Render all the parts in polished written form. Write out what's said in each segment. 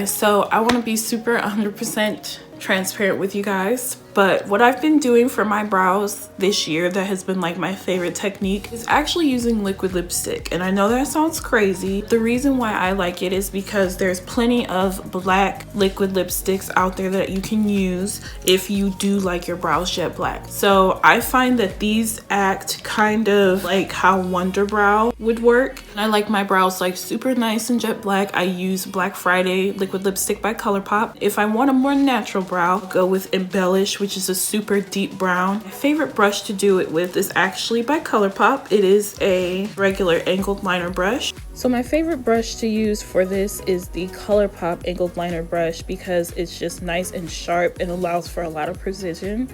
guys, so I want to be super 100% transparent with you guys, but what I've been doing for my brows this year that has been like my favorite technique is actually using liquid lipstick. And I know that sounds crazy. The reason why I like it is because there's plenty of black liquid lipsticks out there that you can use if you do like your brows jet black. So I find that these act kind of like how Wonder Brow would work. And I like my brows like super nice and jet black. I use Black Friday liquid lipstick by ColourPop. If I want a more natural brow, I'll go with Embellish, which is a super deep brown. My favorite brush to do it with is actually by ColourPop. It is a regular angled liner brush. So my favorite brush to use for this is the ColourPop angled liner brush because it's just nice and sharp and allows for a lot of precision.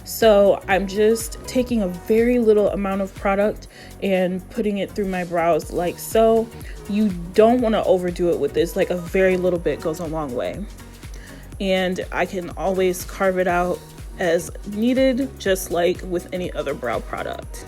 So I'm just taking a very little amount of product and putting it through my brows like so. You don't want to overdo it with this. Like a very little bit goes a long way. And I can always carve it out as needed, just like with any other brow product.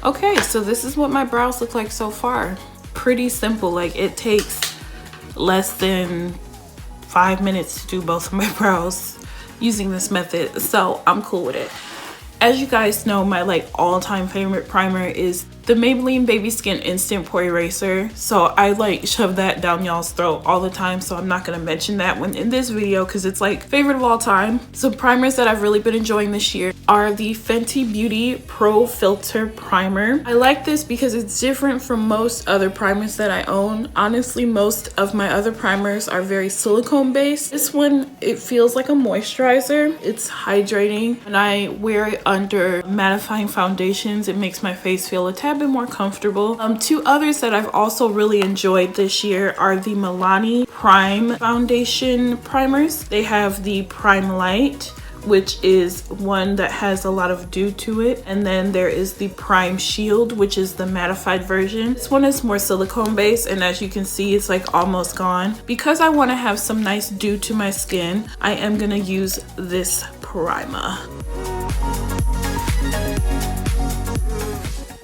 Okay, so this is what my brows look like so far. Pretty simple. Like it takes less than 5 minutes to do both of my brows using this method, so I'm cool with it. As you guys know, my like all-time favorite primer is the Maybelline Baby Skin Instant Pore Eraser. So I like shove that down y'all's throat all the time, so I'm not gonna mention that one in this video because it's like favorite of all time. So primers that I've really been enjoying this year are the Fenty Beauty Pro Filter Primer. I like this because it's different from most other primers that I own. Honestly, most of my other primers are very silicone based. This one, it feels like a moisturizer. It's hydrating, and I wear it under mattifying foundations. It makes my face feel a tad bit more comfortable. Two others that I've also really enjoyed this year are the Milani Prime Foundation primers. They have the Prime Light, which is one that has a lot of dew to it, and then there is the Prime Shield, which is the mattified version. This one is more silicone based, and as you can see, it's like almost gone. Because I want to have some nice dew to my skin, I am gonna use this primer.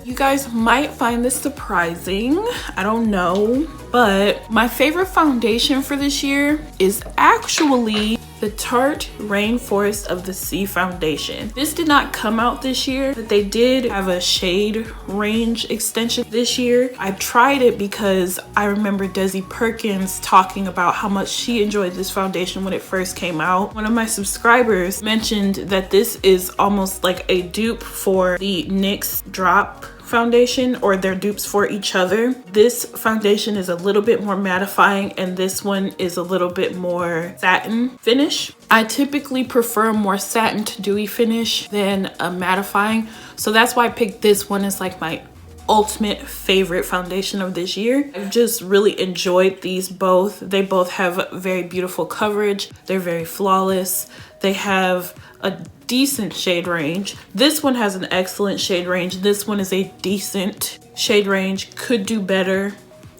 You guys might find this surprising, I don't know, but my favorite foundation for this year is actually the Tarte Rainforest of the Sea foundation. This did not come out this year, but they did have a shade range extension this year. I tried it because I remember Desi Perkins talking about how much she enjoyed this foundation when it first came out. One of my subscribers mentioned that this is almost like a dupe for the NYX Drop foundation, or they're dupes for each other. This foundation is a little bit more mattifying, and this one is a little bit more satin finish. I typically prefer a more satin to dewy finish than a mattifying, so that's why I picked this one as like my ultimate favorite foundation of this year. I've just really enjoyed these both. They both have very beautiful coverage. They're very flawless. They have a decent shade range. This one has an excellent shade range. This one is a decent shade range. Could do better.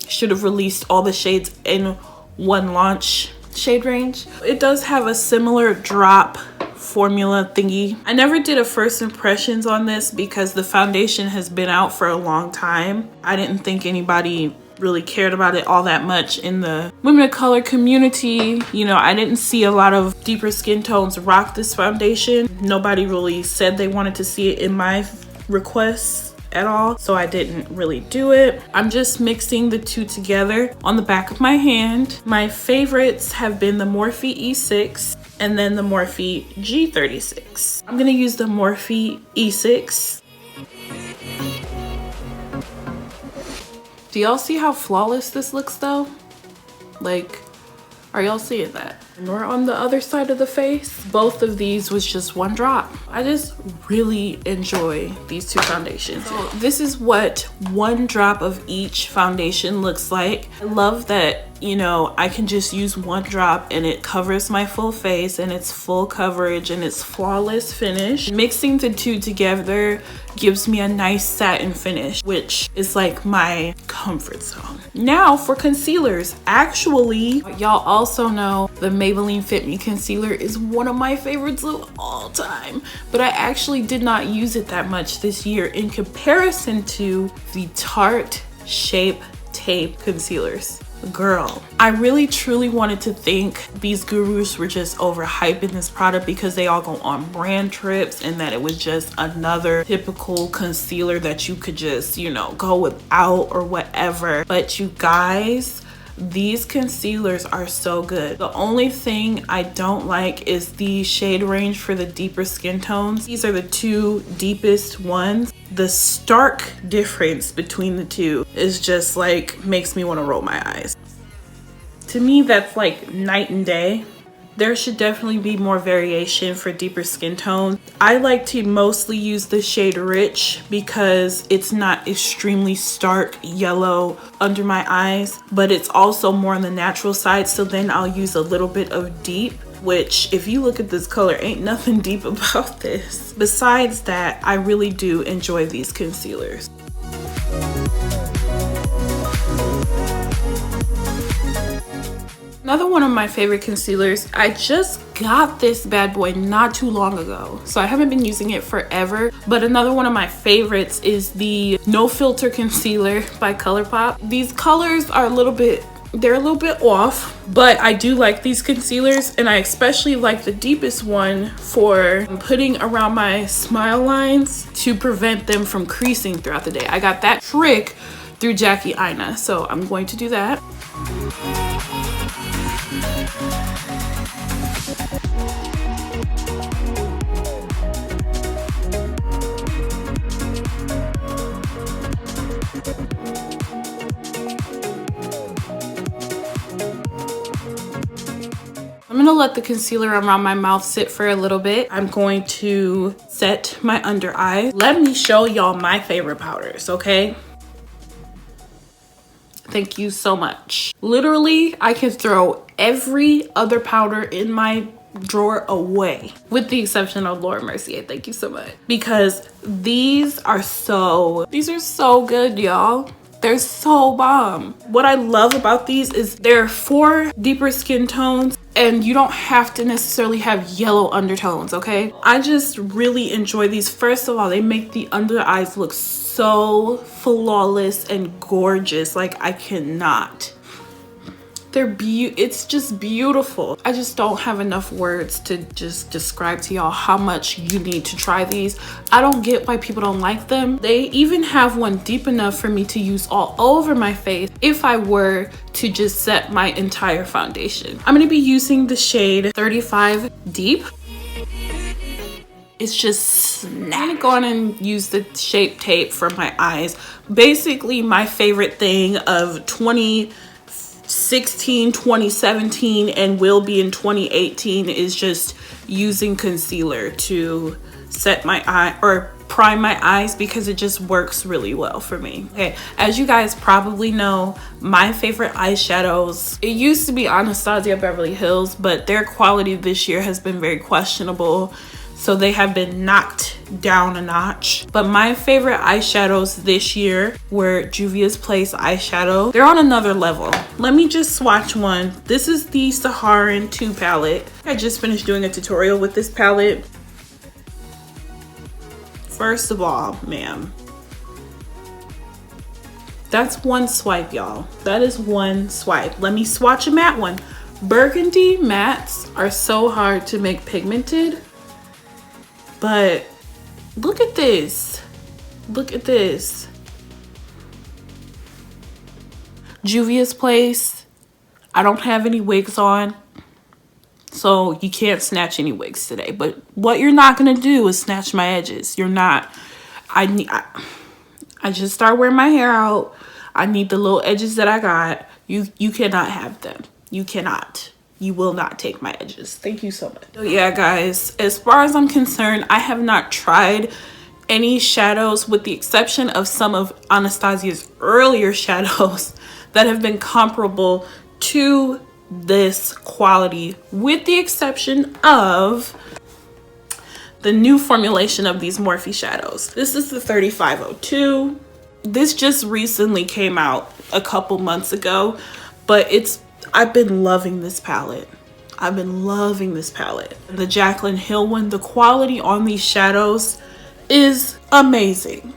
Should have released all the shades in one launch shade range. It does have a similar drop formula thingy. I never did a first impressions on this because the foundation has been out for a long time. I didn't think anybody really cared about it all that much in the women of color community. You know, I didn't see a lot of deeper skin tones rock this foundation. Nobody really said they wanted to see it in my requests at all, so I didn't really do it. I'm just mixing the two together on the back of my hand. My favorites have been the Morphe E6 and then the Morphe G36. I'm gonna use the Morphe E6. Do y'all see how flawless this looks though? Like, are y'all seeing that? And we're on the other side of the face. Both of these was just one drop. I just really enjoy these two foundations. So this is what one drop of each foundation looks like. I love that you know, I can just use one drop and it covers my full face and it's full coverage and it's flawless finish. Mixing the two together gives me a nice satin finish, which is like my comfort zone. Now for concealers. Actually, y'all also know the Maybelline Fit Me concealer is one of my favorites of all time, but I actually did not use it that much this year in comparison to the Tarte Shape Tape concealers. Girl, I really truly wanted to think these gurus were just overhyping this product because they all go on brand trips and that it was just another typical concealer that you could just, you know, go without or whatever. But you guys, these concealers are so good. The only thing I don't like is the shade range for the deeper skin tones. These are the two deepest ones. The stark difference between the two is just like makes me want to roll my eyes. To me, that's like night and day. There should definitely be more variation for deeper skin tones. I like to mostly use the shade Rich because it's not extremely stark yellow under my eyes, but it's also more on the natural side. So then I'll use a little bit of deep, which if you look at this color, ain't nothing deep about this. Besides that, I really do enjoy these concealers. Another one of my favorite concealers, I just got this bad boy not too long ago, so I haven't been using it forever, but another one of my favorites is the No Filter Concealer by ColourPop. These colors are they're a little bit off, but I do like these concealers, and I especially like the deepest one for putting around my smile lines to prevent them from creasing throughout the day. I got that trick through Jackie Aina, so I'm going to do that. I'm gonna let the concealer around my mouth sit for a little bit. I'm going to set my under eye. Let me show y'all my favorite powders, okay? Thank you so much. Literally, I can throw every other powder in my drawer away, with the exception of Laura Mercier. Thank you so much. Because these are so good, y'all. They're so bomb. What I love about these is there are 4 deeper skin tones and you don't have to necessarily have yellow undertones, okay? I just really enjoy these. First of all, they make the under eyes look so flawless and gorgeous. Like, I cannot. It's just beautiful. I just don't have enough words to just describe to y'all how much you need to try these. I don't get why people don't like them. They even have one deep enough for me to use all over my face if I were to just set my entire foundation. I'm gonna be using the shade 35 Deep. It's just snap. I'm gonna go on and use the Shape Tape for my eyes. Basically, my favorite thing of 2016, 2017, and will be in 2018 is just using concealer to set my eye or prime my eyes, because it just works really well for me. Okay, as you guys probably know, my favorite eyeshadows, it used to be Anastasia Beverly Hills, but their quality this year has been very questionable, so they have been knocked down a notch. But my favorite eyeshadows this year were Juvia's Place eyeshadow. They're on another level. Let me just swatch one. This is the Saharan 2 palette. I just finished doing a tutorial with this palette. First of all, ma'am, that's one swipe, y'all. That is one swipe. Let me swatch a matte one. Burgundy mattes are so hard to make pigmented, but look at this. Look at this. Juvia's Place. I don't have any wigs on, so you can't snatch any wigs today. But what you're not gonna do is snatch my edges. You're not. I just started wearing my hair out. I need the little edges that I got. You cannot have them. You cannot. You will not take my edges. Thank you so much. So yeah, guys, as far as I'm concerned, I have not tried any shadows with the exception of some of Anastasia's earlier shadows that have been comparable to this quality, with the exception of the new formulation of these Morphe shadows. This is the 3502. This just recently came out a couple months ago, but I've been loving this palette. I've been loving this palette. The Jaclyn Hill one, the quality on these shadows is amazing.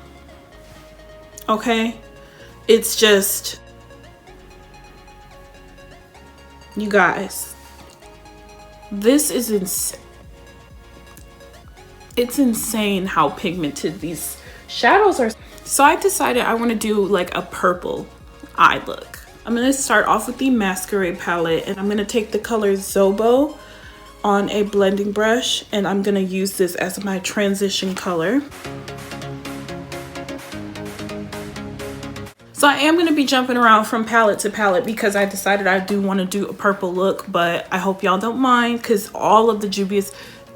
Okay? It's just, you guys, this is insane. It's insane how pigmented these shadows are. So I decided I want to do like a purple eye look. I'm going to start off with the Masquerade palette, and I'm going to take the color Zobo on a blending brush, and I'm going to use this as my transition color. So I am going to be jumping around from palette to palette because I decided I do want to do a purple look, but I hope y'all don't mind because all of the Juvia's,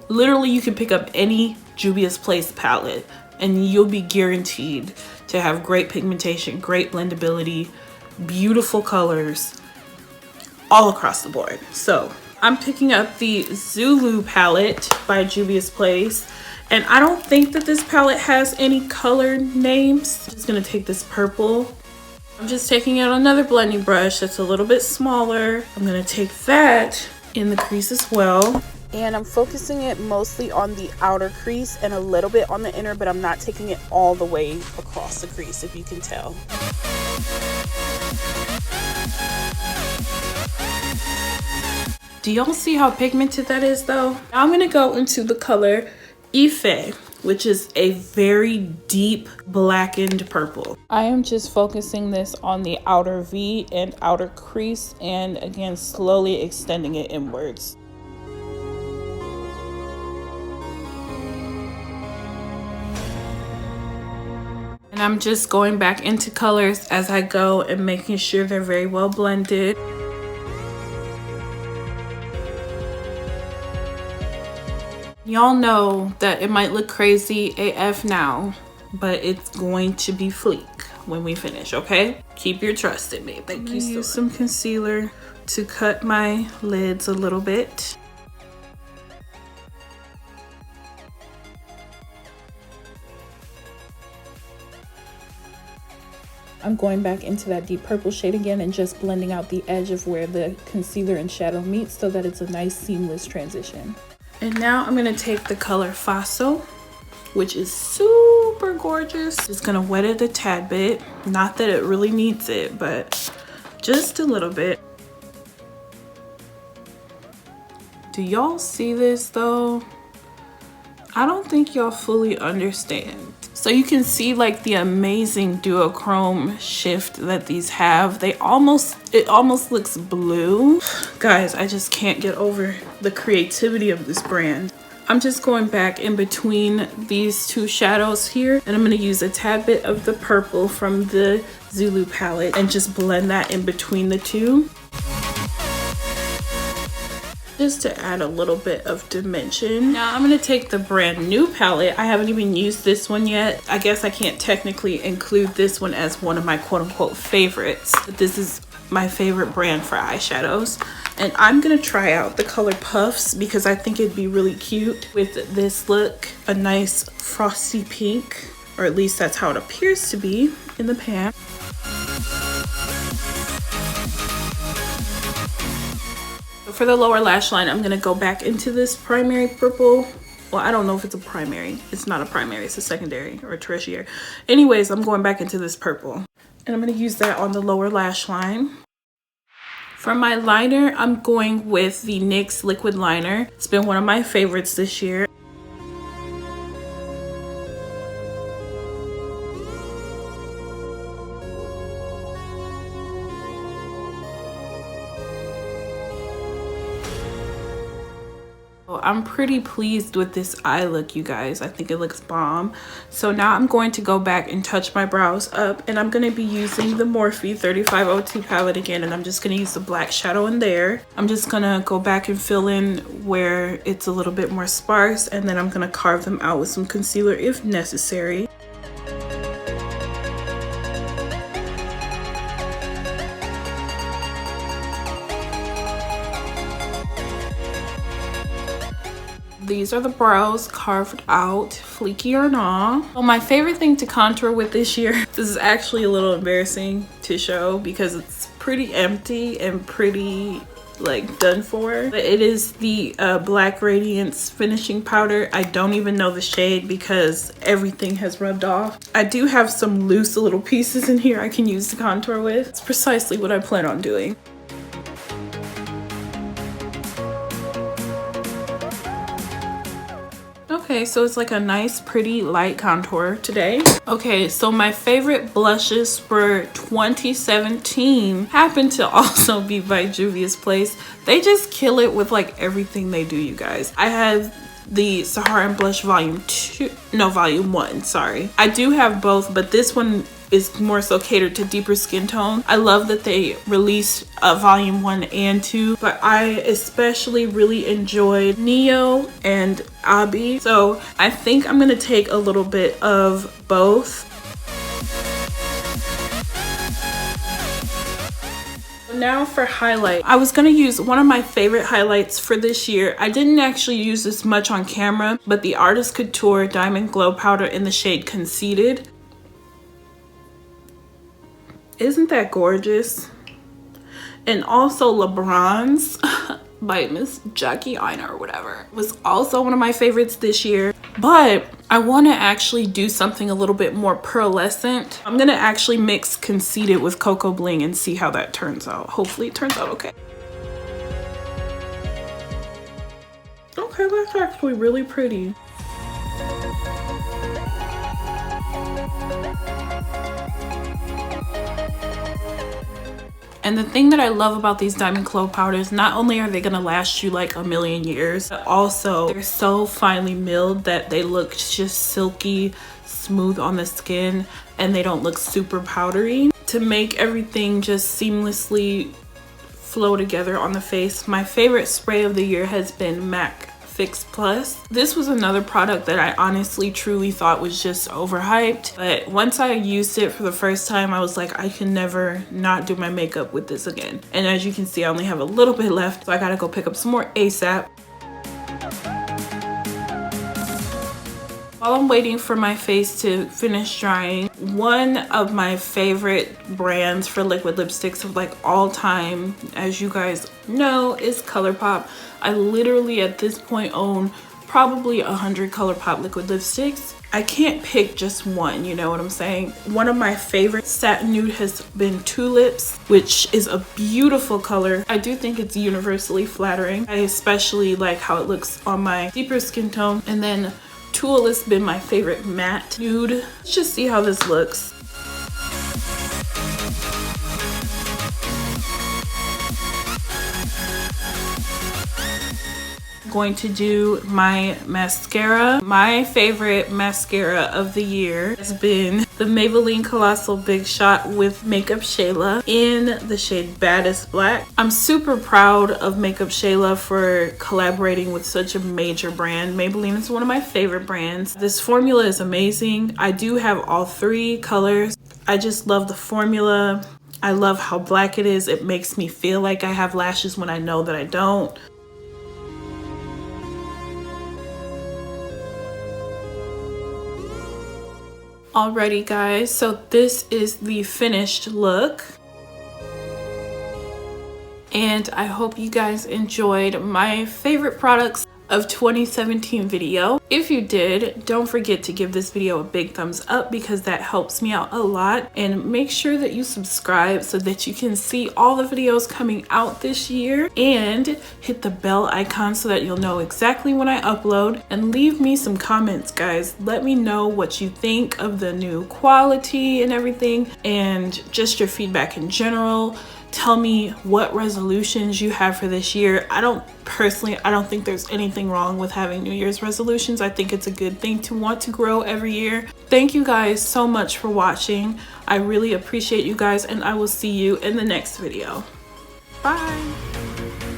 literally you can pick up any Juvia's Place palette and you'll be guaranteed to have great pigmentation, great blendability, beautiful colors all across the board. So I'm picking up the Zulu palette by Juvia's Place, and I don't think that this palette has any color names. I'm just gonna take this purple. I'm just taking out another blending brush that's a little bit smaller. I'm gonna take that in the crease as well. And I'm focusing it mostly on the outer crease and a little bit on the inner, but I'm not taking it all the way across the crease, if you can tell. Do y'all see how pigmented that is though? Now I'm gonna go into the color Ife, which is a very deep blackened purple. I am just focusing this on the outer V and outer crease, and again, slowly extending it inwards. And I'm just going back into colors as I go and making sure they're very well blended. Y'all know that it might look crazy AF now, but it's going to be fleek when we finish, okay? Keep your trust in me. Thank you. Use some concealer to cut my lids a little bit. I'm going back into that deep purple shade again and just blending out the edge of where the concealer and shadow meet so that it's a nice seamless transition. And now I'm gonna take the color Faso, which is super gorgeous. Just gonna wet it a tad bit. Not that it really needs it, but just a little bit. Do y'all see this though? I don't think y'all fully understand. So you can see like the amazing duochrome shift that these have. It almost looks blue. Guys, I just can't get over the creativity of this brand. I'm just going back in between these two shadows here, and I'm gonna use a tad bit of the purple from the Zulu palette and just blend that in between the two, just to add a little bit of dimension. Now I'm gonna take the brand new palette. I haven't even used this one yet. I guess I can't technically include this one as one of my quote-unquote favorites, but this is my favorite brand for eyeshadows. And I'm gonna try out the color Puffs because I think it'd be really cute with this look. A nice frosty pink, or at least that's how it appears to be in the pan. For the lower lash line, I'm gonna go back into this primary purple. Well, I don't know if it's a primary. It's not a primary, it's a secondary or a tertiary. Anyways, I'm going back into this purple. And I'm gonna use that on the lower lash line. For my liner, I'm going with the NYX liquid liner. It's been one of my favorites this year. I'm pretty pleased with this eye look, you guys. I think it looks bomb. So now I'm going to go back and touch my brows up, and I'm going to be using the Morphe 3502 palette again, and I'm just going to use the black shadow in there. I'm just going to go back and fill in where it's a little bit more sparse, and then I'm going to carve them out with some concealer if necessary. These are the brows carved out, fleeky or not. Well, my favorite thing to contour with this year, this is actually a little embarrassing to show because it's pretty empty and pretty like done for, but it is the Black Radiance finishing powder. I don't even know the shade because everything has rubbed off. I do have some loose little pieces in here I can use to contour with. It's precisely what I plan on doing. Okay, so it's like a nice pretty light contour today. Okay, so my favorite blushes for 2017 happen to also be by Juvia's Place. They just kill it with like everything they do, you guys. I have the Saharan Blush Volume 1, sorry. I do have both, but this one is more so catered to deeper skin tone. I love that they released volume 1 and 2, but I especially really enjoyed Neo and Abi. So I think I'm gonna take a little bit of both. Now for highlight. I was gonna use one of my favorite highlights for this year. I didn't actually use this much on camera, but the Artist Couture Diamond Glow Powder in the shade Conceited. Isn't that gorgeous? And also LeBron's by Miss Jackie Aina or whatever was also one of my favorites this year. But I want to actually do something a little bit more pearlescent. I'm gonna actually mix Conceited with Cocoa Bling and see how that turns out. Hopefully it turns out okay. Okay, that's actually really pretty. And the thing that I love about these Diamond Glow powders, not only are they gonna last you like a million years, but also they're so finely milled that they look just silky smooth on the skin and they don't look super powdery. To make everything just seamlessly flow together on the face, my favorite spray of the year has been MAC Fix Plus. This was another product that I honestly truly thought was just overhyped, but once I used it for the first time, I was like, I can never not do my makeup with this again. And as you can see, I only have a little bit left, so I gotta go pick up some more ASAP. While I'm waiting for my face to finish drying, one of my favorite brands for liquid lipsticks of like all time, as you guys know, is ColourPop. I literally at this point own probably 100 ColourPop liquid lipsticks. I can't pick just one, you know what I'm saying? One of my favorite satin nude has been Tulips, which is a beautiful color. I do think it's universally flattering. I especially like how it looks on my deeper skin tone. And then Tulle has been my favorite matte nude. Let's just see how this looks. Going to do my mascara. My favorite mascara of the year has been the Maybelline Colossal Big Shot with Makeup Shayla in the shade Baddest Black. I'm super proud of Makeup Shayla for collaborating with such a major brand. Maybelline is one of my favorite brands. This formula is amazing. I do have all 3 colors. I just love the formula. I love how black it is. It makes me feel like I have lashes when I know that I don't. Alrighty guys, so this is the finished look. And I hope you guys enjoyed my favorite products of 2017 video. If you did, don't forget to give this video a big thumbs up because that helps me out a lot. And make sure that you subscribe so that you can see all the videos coming out this year. And hit the bell icon so that you'll know exactly when I upload. And leave me some comments, guys. Let me know what you think of the new quality and everything. And just your feedback in general. Tell me what resolutions you have for this year. I don't think there's anything wrong with having New Year's resolutions. I think it's a good thing to want to grow every year. Thank you guys so much for watching. I really appreciate you guys, and I will see you in the next video. Bye.